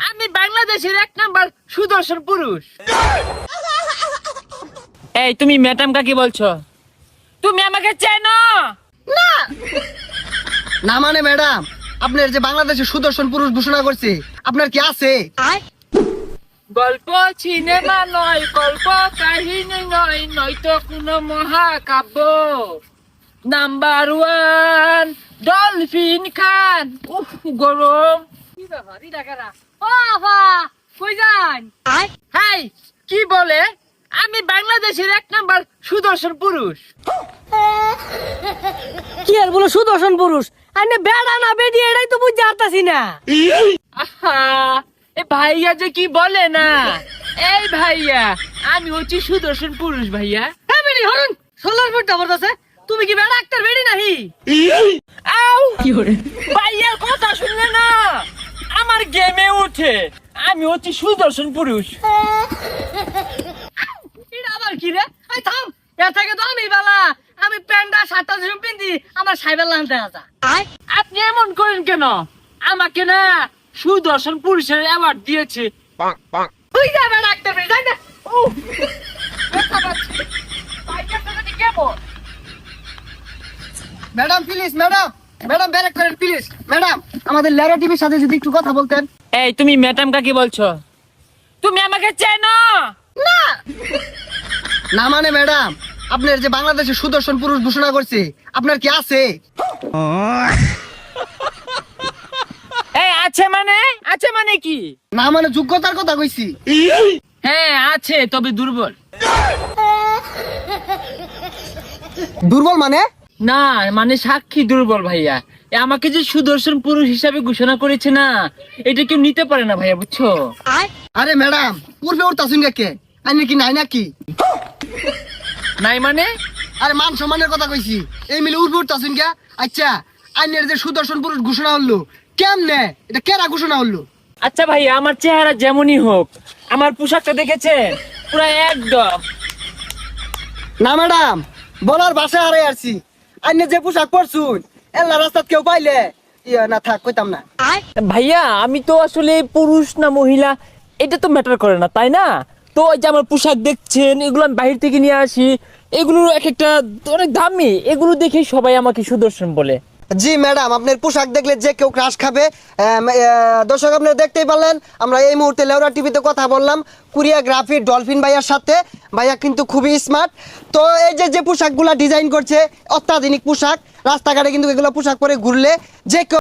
আমি বাংলাদেশের 1 নাম্বার সুদর্শন পুরুষ। এই তুমি ম্যাডাম কাকে বলছো? তুমি আমাকে চেনো না? না মানে ম্যাডাম, আপনার যে বাংলাদেশের সুদর্শন পুরুষ ঘোষণা করছে, আপনার কি আছে? গল্প সিনেমা নয়, গল্প কাহিনী নয়, নয়তো কোনো মহাকাব্য। নাম্বার 1 ডলফিন খান। উফ গরম। কি ব্যাপার এটা কারা? ও বাবা কই যান? হাই কি বলে? আমি বাংলাদেশের 1 নাম্বার সুদর্শন পুরুষ। কি আর বলো সুদর্শন পুরুষ? আরে বেড়া না বেডি এটাই তো বুঝতে পারতাছি না। আহা এ ভাইয়া যে কি বলে না। এই ভাইয়া আমি হচ্ছি সুদর্শন পুরুষ ভাইয়া। হ্যাঁ বেডি হরুন সোলার ফুট জবরদস্ত। তুমি কি বেড়া ডাক্তার বেডি নাহি? আউ কি করে ভাইয়ার কথা শুনলে না আমার গেমে উঠে। আমি হচ্ছি সুদর্শন পুরুষ। এটা আবার কি রে? আই থাম, এর থেকে তো আমি বালা। আমি প্যান্ডা শার্টটা যেরকম পিন্দি আমার সাইবেল আনতে আসা। আপনি এমন করেন কেন? আমাকে না সুদর্শন পুরুষের অ্যাওয়ার্ড দিয়েছে। তুই যাবে ডাক্তার বেডি যাই না। উফ, ব্যথা পাচ্ছি। ভাইয়ার সাথে কেমন? ম্যাডাম প্লিজ, ম্যাডাম ম্যাডাম ব্যারেক করেন প্লিজ। ম্যাডাম আমাদের লেরা টিভির সাথে যদি একটু কথা বলতেন। এই তুমি ম্যাডাম কাকে বলছো? তুমি আমাকে চেনো না? না মানে ম্যাডাম, আপনার যে বাংলাদেশের সুদর্শন পুরুষ ঘোষণা করছে, আপনার কি আছে? এই আছে মানে কি? না মানে যোগ্যতার কথা কইছি। হ্যাঁ আছে, তবে দুর্বল। দুর্বল মানে? না মানে সাক্ষী দুর্বল ভাইয়া। আমাকে যে সুদর্শন পুরুষ হিসাবে ঘোষণা করেছে না, এটা কেউ নিতে পারে না ভাইয়া, বুঝছো? আরে ম্যাডাম পূর্বে উঠতাছুন কে? আইনে কি নাই নাকি? নাই মানে? আরে মান সম্মানের কথা কইছি। এই মিলে উঠতাছুন কে? আচ্ছা আইনের যে সুদর্শন পুরুষ ঘোষণা হলো কেমনে? এটা কেরা ঘোষণা হলো? আচ্ছা ভাইয়া, আমার চেহারা যেমনই হোক, আমার পোশাকটা দেখেছেন পুরো একদম। না ম্যাডাম, বলার ভাষা হারাই আসছি। আইনে যে পোশাক পরছুন, এল্লা রাস্তাত কেউ পাইলে ইয়া না থাক কইতাম না। ভাইয়া আমি তো আসলে পুরুষ না মহিলা এটা তো ম্যাটার করে না, তাই না? তো ওই যে আমার পোশাক দেখছেন, এগুলো আমি বাহির থেকে নিয়ে আসি, এগুলো এক একটা অনেক দামি, এগুলো দেখে সবাই আমাকে সুদর্শন বলে। জি ম্যাডাম, আপনার পোশাক দেখলে যে কেউ ক্রাশ খাবে। দর্শক আপনারা দেখতেই পারলেন, আমরা এই মুহূর্তে লেওরা টিভিতে কথা বললাম কোরিওগ্রাফি ডলফিন ভাইয়ার সাথে। ভাইয়া কিন্তু খুবই স্মার্ট। তো এই যে পোশাকগুলা ডিজাইন করছে, অত্যাধুনিক পোশাক। রাস্তাঘাটে কিন্তু এগুলো পোশাক পরে ঘুরলে যে কেউ